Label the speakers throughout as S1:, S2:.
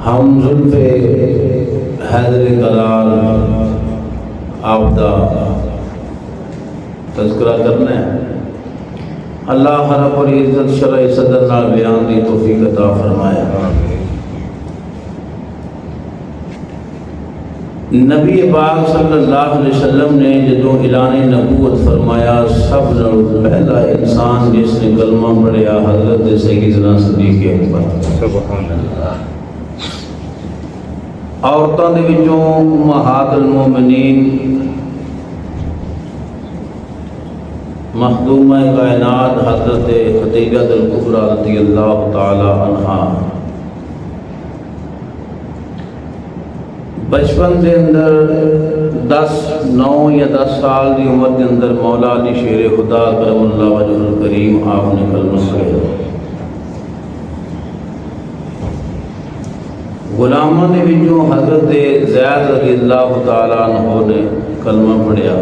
S1: ہم زلف حیدر کلال آپ دا تذکرہ کرنا ہے۔ اللہ رب العزت شرع صدر نال بیان دی توفیق عطا فرمائے۔ نبی پاک صلی اللہ علیہ وسلم نے جدو اعلان نبوت فرمایا، سب نال پہلا انسان جس نے کلمہ پڑھیا حضرت سیدنا صدیق اکبر سبحان اللہ۔ عورتوں دے وچوں امہات المومنین مخدومہ کائنات حضرت خدیجہ الکبریٰ رضی اللہ تعالی عنہا بچپن دے اندر 9 یا 10 سال دی عمر دے اندر مولا علی شیر خدا کرم اللہ وجہ الکریم آپ نے کلمہ پڑھیا۔ غلاموں نے وچوں حضرت زید رضی اللہ تعالیٰ عنہ نے کلمہ پڑھیا۔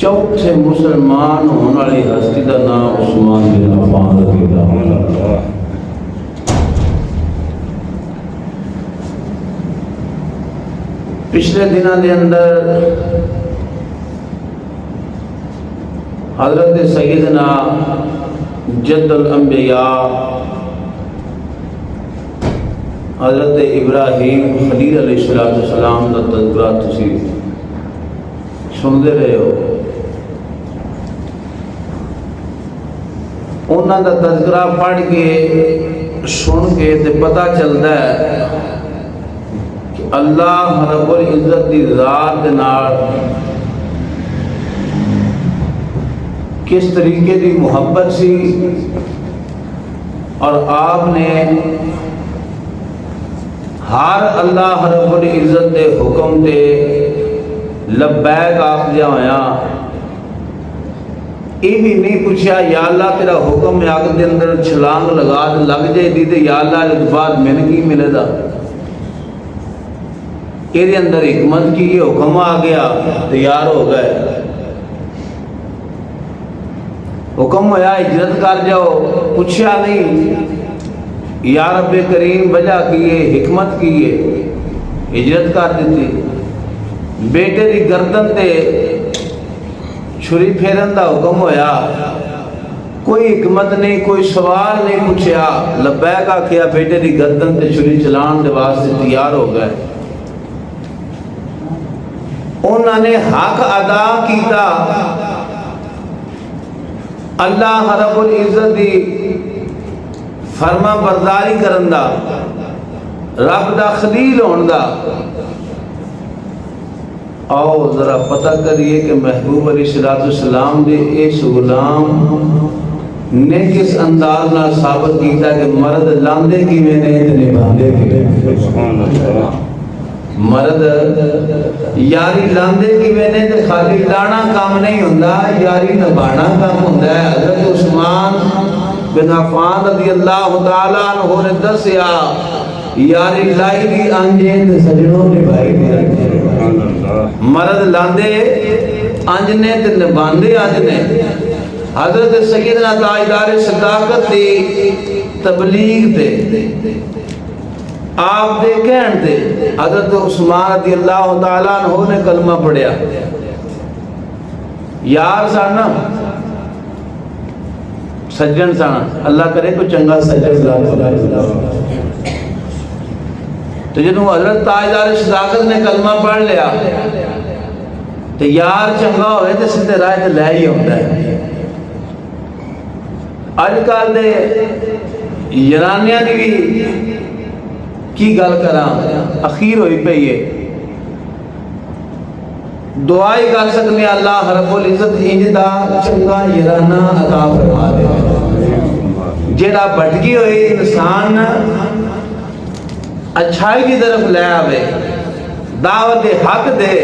S1: چوتھے مسلمان ہونے والی ہستی کا نام عثمان بن عفان رضی اللہ عنہ۔ پچھلے دنوں کے اندر حضرت سیدنا جد الانبیاء حضرت ابراہیم خلیل علیہ السلام کا تذکرہ تسی سنتے رہے ہو۔ انہوں کا تذکرہ پڑھ کے سن کے تے پتہ چلتا ہے کہ اللہ رب العزت دی ذات دے نال کس طریقے دی محبت سی، اور آپ نے ہر اللہ رب العزت دے حکم دے لبیک آخدیا ہویا یہ بھی نہیں پوچھا یا اللہ تیرا حکم ہے آگ دے اندر چھلانگ لگا لگ جائے دی تے یا اللہ اس بعد میں نے کی ملے دا، یہ دے اندر حکمت کی حکم آ گیا تیار ہو گئے، حکم ہویا ہجرت کر جاؤ، پوچھا نہیں یا رب کریم وجہ کیے حکمت کیے ہجرت کر دیتی۔ بیٹے دی گردن تے چھری پھیرن دا حکم ہویا، کوئی حکمت نہیں کوئی سوال نہیں پوچھا، لبیک آکھیا بیٹے دی گردن تے چھری چلان دے واسطے تیار ہو گئے۔ انہوں نے حق ادا کیتا، اللہ رب العزت دی فرما برداری کرن دا، رب دا خلیل ہون دا۔ آؤ ذرا پتہ کریے کہ محبوب علیہ السلام دے اس غلام نے کس انداز نہ ثابت کیتا کہ مرد لاندے کی میں نے اتنے باندے کی مرد یاری لاندے کی میں نے خالی لانا کام نہیں ہوندہ، یاری نبانا کام ہوندہ ہے۔ حضرت عثمان بن عفان رضی اللہ تعالیٰ عنہ نے دسیا یاری لائی دی آنجیں تے سجنوں نے بھائی دی مرد لاندے آنجنے تے نباندے آنجنے۔ حضرت سیدنا تاجدار صداقت دی تبلیغ تے آپ دے کہن تے حضرت عثمان رضی اللہ تعالیٰ عنہ نے کلمہ پڑھیا۔ یار سانا سجن سانا، اللہ کرے کو چنگا سجن تو جدوں حضرت تاجدار صداقت نے کلمہ پڑھ لیا تو یار چنگا ہوئے تو سیدھے راہ تے لے ہی ہوتا ہے۔ اج کل دے یرانیاں دی بھی کی گل کراں اخیر ہوئی پئی ہے، دعائی کر سکنے اللہ رب العزت انج دا چنگا یرانہ عطا فرما دے، جیڑا بھٹکی ہوئی انسان اچھائی کی طرف لے آوے، دعوت حق دے۔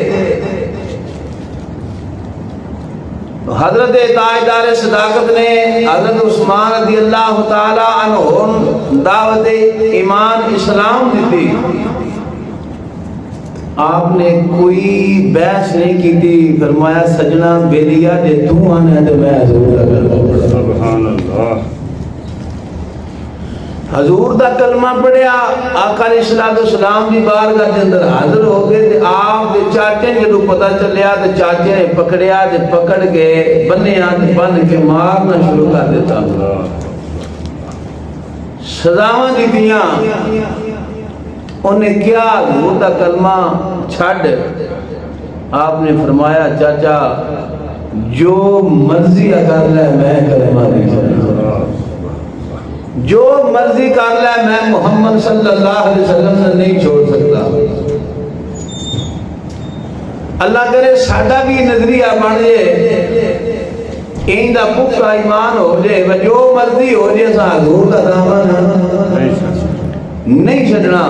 S1: حضرت تاجدار صداقت نے حضرت عثمان رضی اللہ تعالی عنہ دعوت ایمان اسلام دیتی، آپ نے کوئی بحث نہیں کی تھی، فرمایا سجنا بیلیا جے تو آنے تو میں ضرور اگر سبحان اللہ۔ حضور دا کلمہ پڑھیا، آقا علیہ السلام دی بارگاہ دے اندر حاضر ہو گئے تے آپ دے چاچے نے جدوں پتہ چلیا تے چاچے نے پکڑیا تے پکڑ کے بنیا تے بن کے مارنا شروع کر دیتا، سزاواں دتیاں۔ انہیں کیا حضور دا کلمہ چھڈ، آپ نے فرمایا چاچا جو مرضی کر لے میں کلمہ نہیں چھوڑتا، جو مرضی کر لے میں محمد صلی اللہ علیہ وسلم سے نہیں چھوڑ سکتا۔ اللہ کرے ساڈا بھی نظریہ بن جائے، ان دا پختہ ایمان ہو جائے، جو مرضی ہو جائے سا حضور دا دامن نہیں چھڈنا۔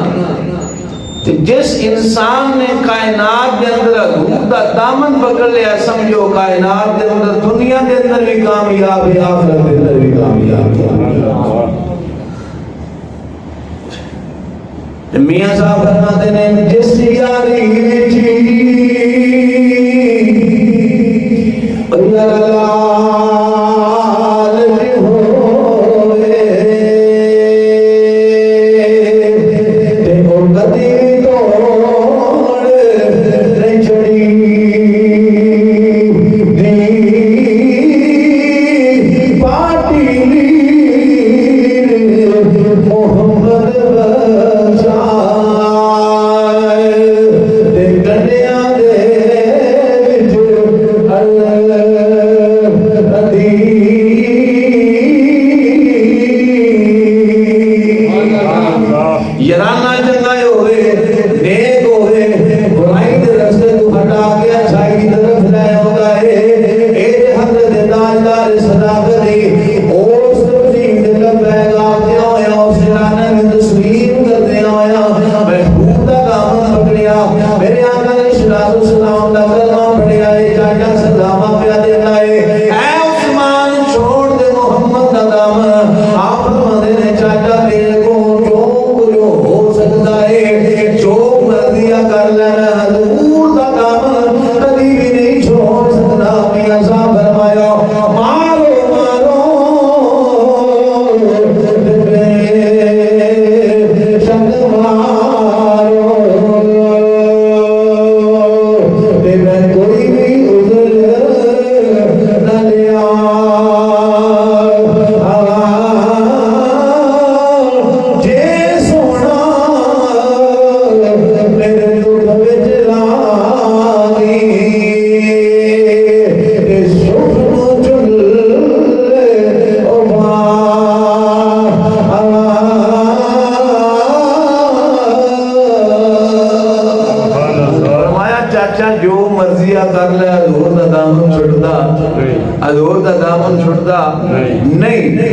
S1: جس انسان نے کائنات کے اندر حضور دا دامن پکڑ لیا، سمجھو کائنات کے اندر دنیا کے اندر بھی کامیاب ہے، آخرت کے اندر بھی کامیاب ہے۔ میاں صاحب فرماتے ہیں جس یاری میٹھی نہیں۔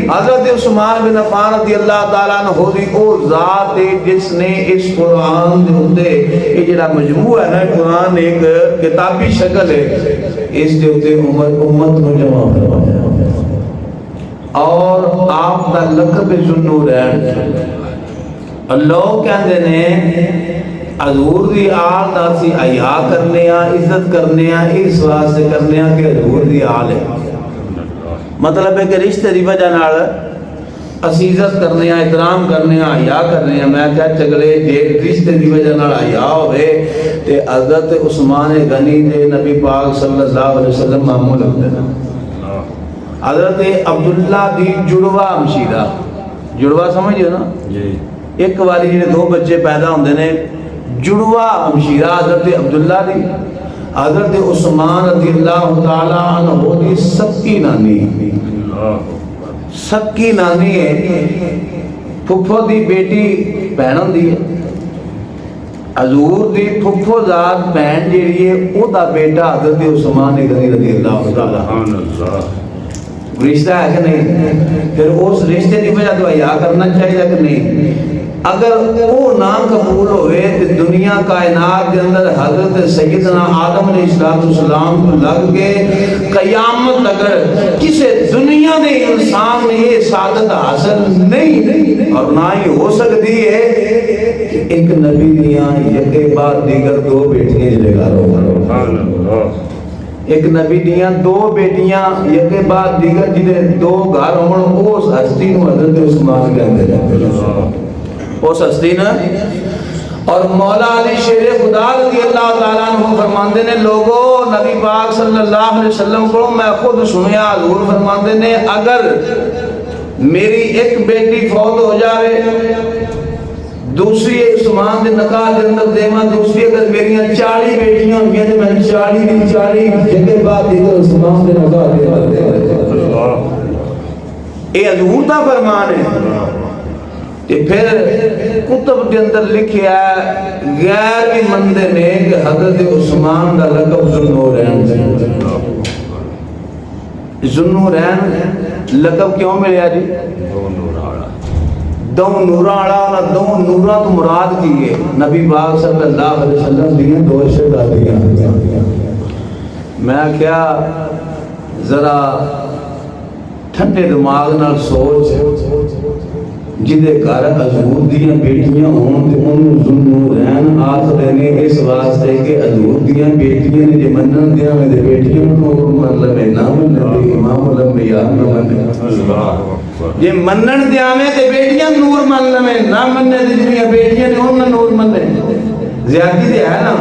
S1: حضرت عثمان بن عفان رضی اللہ تعالیٰ عنہ دی او ذات ہے جس نے اس قرآن دے ہوتے یہ جڑا مجموعہ ہے نا، قرآن ایک کتابی شکل ہے، اس دے ہوتے امت نو جمع فرمایا اور آپ دا لقب ذوالنور ہے۔ اللہ کہندے نے حضور دی آل دا سی حیا کرنے آ، عزت کرنے آ، اس واسطے کرنے آ کہ حضور دی آل ہے، مطلب ہے کہ رشتے دی وجہ نال اسی عزت کرنے آ، احترام کرنے آ، حیا کرنے آ۔ میں کہا چگلے جے رشتے دی وجہ نال حیا ہوئے تے حضرت عثمان غنی دے نبی پاک صلی اللہ علیہ وسلم معمول ہوتے ہیں۔ حضرت عبداللہ دی جڑوا ہمشیرہ، جڑوا سمجھو نا، ایک والی جنہیں دو بچے پیدا ہوندے نے، جڑوا ہمشیرہ حضرت عبداللہ دی، حضرت عثمان رضی اللہ تعالیٰ عنہ دی سکی نانی، سکی نانی ہے، پھپھو دی بیٹی بہن دی ہے، حضور دی پھپھو ذات بہن جیڑی ہے او دا بیٹا حضرت عثمان غنی رضی اللہ تعالیٰ، رشتہ ہے کہ نہیں؟ پھر اس رشتے کی وجہ تو حیا کرنا چاہیے کہ نہیں؟ اگر وہ نام قبول ہوئے تو دنیا کائنات کے اندر حضرت سیدنا آدم علیہ السلام کو لگ کے قیامت اگر کسی دنیا دے انسان نے یہ سعادت حاصل نہیں اور نہ ہی ہو سکتی ہے کہ ایک نبی دیاں یکے بعد دیگر دو بیٹیاں جلے گا رو ایک نبی دیاں دو بیٹیاں یکے بعد دیگر جنہیں دو گھر ہون اس ہستی نو حضرت عثمان کہندے ہیں، اس ہستی نا۔ اور مولا علی شیر خدا رضی اللہ تعالیٰ عنہ فرماندے نے لوگوں نبی پاک صلی اللہ علیہ وسلم کو میں خود سنیا حضور فرماندے نے اگر میری ایک بیٹی فوت ہو جائے دوسری عثمان دے نکاح دے اندر دیواں، دوسری اگر میریاں 40 بیٹیاں ہوئیں تو میں 40 جگہ بعد دیگر عثمان دے نکاح دے اندر اے حضور دا فرمان ہے۔ پھر کتب کے اندر لکھیا ہے غیر بھی مندے نے کہ حضرت عثمان دا لقب ذوالنورین سے۔ ذوالنورین لقب کیوں ملیا جی؟ دو نوراں دو نوراں تو مراد کی ہے نبی پاک صلی اللہ علیہ وسلم دیاں دو شہزادیاں۔ میں کیا ذرا ٹھنڈے دماغ نال سوچ جدے گھر حضور دیاں بیٹیاں ہون تے انہوں ذوالنورین آخر نے اس واسطے کہ حضور دیاں بیٹیاں نے جے منن دیاں میں دے بیٹیاں نور مطلب نہ منن امام الانبیاء نہ منن جے منن دیاں میں تے بیٹیاں نور مطلب نہ منن جڑیاں بیٹیاں نے انہاں نور منن زیادتی تے ہے نا۔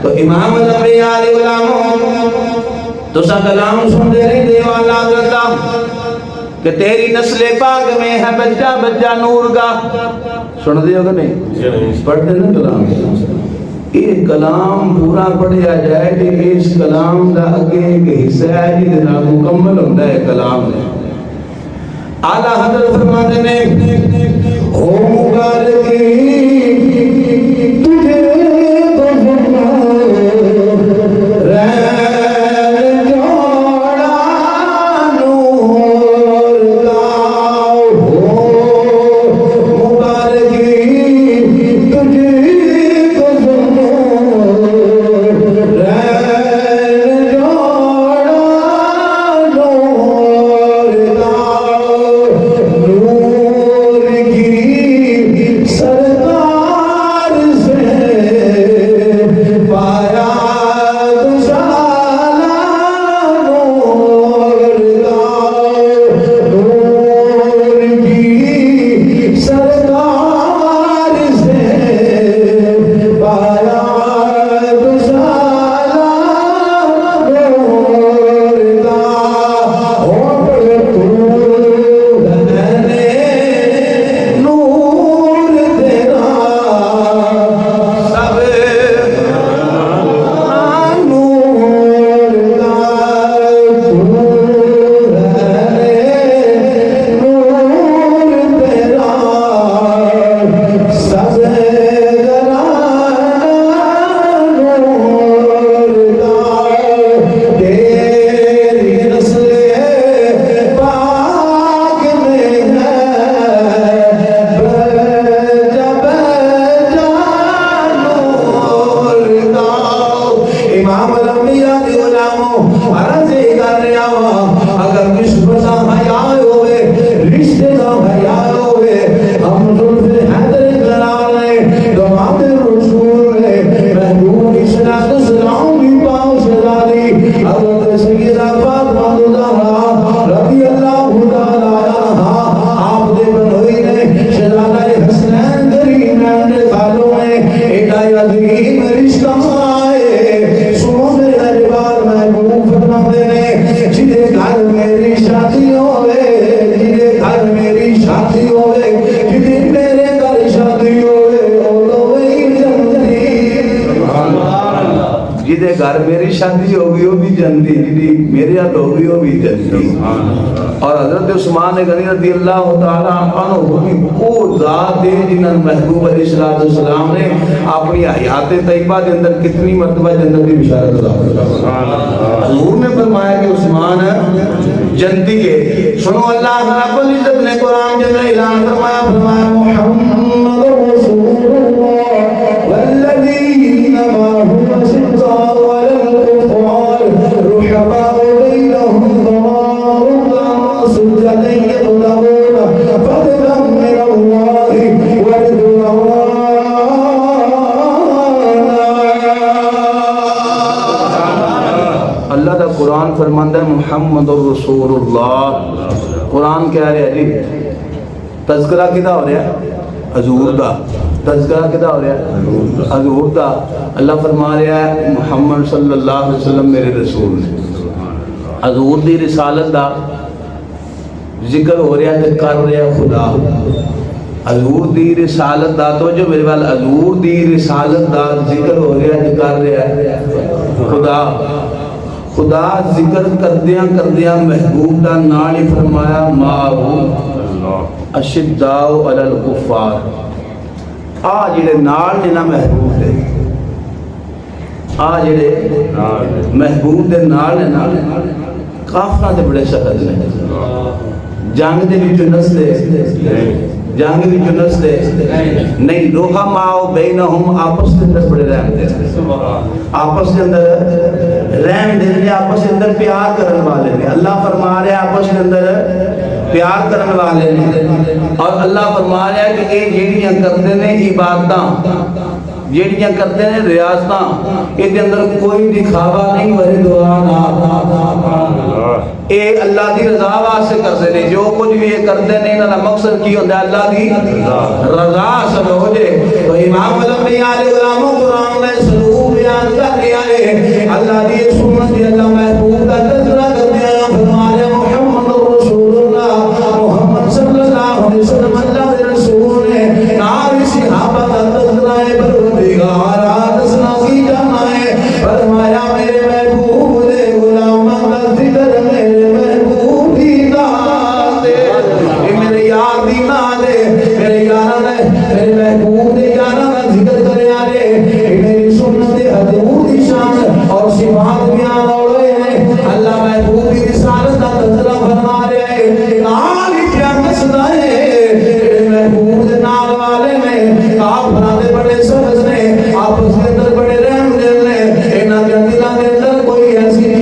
S1: تو امام الانبیاء علیہ السلام تو سا کلام سن دے رہی دے والا حضرت کہ تیری نسل پاک میں ہے بچہ بچہ نور کا۔ سن دیو کہ نہیں؟ پڑھتے نا کلام، یہ کلام پورا پڑھیا جائے کہ اس کلام دا اگے ایک حصہ ہے جس نال مکمل ہوتا ہے کلام ہے۔ اعلیٰ حضرت فرماتے نے او مبارکی تجھے گھر میری شادی ہوگی وہ بھی جنتی جی میرے ہاتھ ہوگی وہ بھی جنتی۔ اور حضرت عثمان غنی رضی اللہ تعالیٰ عنہ بھی وہ ذات ہے جنہاں محبوب علیہ السلام نے اپنی حیات طیبہ کے اندر کتنی مرتبہ جنت کی بشارت عطا حضور نے فرمایا کہ عثمان جنتی ہے۔ سنو اللہ رب العزت نے قرآن کے اندر اعلان فرمایا محمد رسول اللہ والذین معه اشداء علی الکفار رحماء بینہم تراءهم سجدا یبتغون فضلا من اللہ ورضوانا۔ اللہ محمد رسول اللہ. قرآن کہہ رہا ہے جی تذکرہ کدا ہو رہا ہے حضور دا, تذکرہ کدا ہو رہا ہے حضور دا. اللہ فرما رہا ہے محمد صلی اللہ علیہ وسلم میرے رسول نے. حضور دی رسالت دا ذکر ہو رہا ہے تے کر رہا ہے خدا. حضور دی رسالت دا تو جو میرے وال حضور دی رسالت دا ذکر ہو رہا ہے تے کر رہا ہے خدا. خدا ذکر کردیاں کردیاں محبوب دا نال ہی فرمایا ماہو اشداء علی الکفار. آ جڑے نال نے نا محبوب دے, آ جڑے محبوب دے نال نے نا کافراں دے بڑے سخت نے. جنگ دے وچ نسدے, جنگ وچ نسدے نہیں. روحا ماؤ بینہم آپس دے اندر بڑے رحم دے, آپس دے اندر رحم دے نے, آپس دے اندر پیار کرن والے نے. اللہ فرما رہا ہے آپس دے اندر پیار کرن والے نے. اور اللہ فرما رہا ہے کہ یہ جیڑیاں کردے نے عبادتاں, جیڑیاں کردے نے ریاضتاں, یہ دے اندر کوئی دکھاوا نہیں ورے دعا نہ. اے اللہ دی رضا واسطے کردے نے. جو کچھ بھی یہ کردے نے انہاں دا مقصد کی ہوندا ہے اللہ دی رضا حاصل ہو جائے. تو امام الانبیاء علیہ السلام قرآن میں سلوک بیان کر رہا ہے. اللہ دی سنت دی اللہ محبوب دا تذکرہ کرتے ہیں. فرمایا محمد رسول اللہ, محمد صلی اللہ علیہ وسلم اللہ دے رسول نے. نار صحابہ دا تذکرہ ہے پروردگار دسنا کی جانا ہے. فرمایا میرے محبوب دے غلاماں دا ذکر میرے محبوب دی نام دے, میرے یار دی نام دے, میرے یاراں دے, میرے محبوب دے یاراں دا ذکر کریا رے. میری سنت دے حضور دی شان اور صفات بیان ہوئے ہیں. اللہ محبوب دی رسالت دا تذکرہ فرما رہا ہے. نال ہی کیا مسئلہ ہے, میرے محبوب دے نال والے نے کافراں دے بڑے سخت نے, آپس کے اندر بڑے رحم دل نے. انہاں دے دلاں دے اندر کوئی ایسی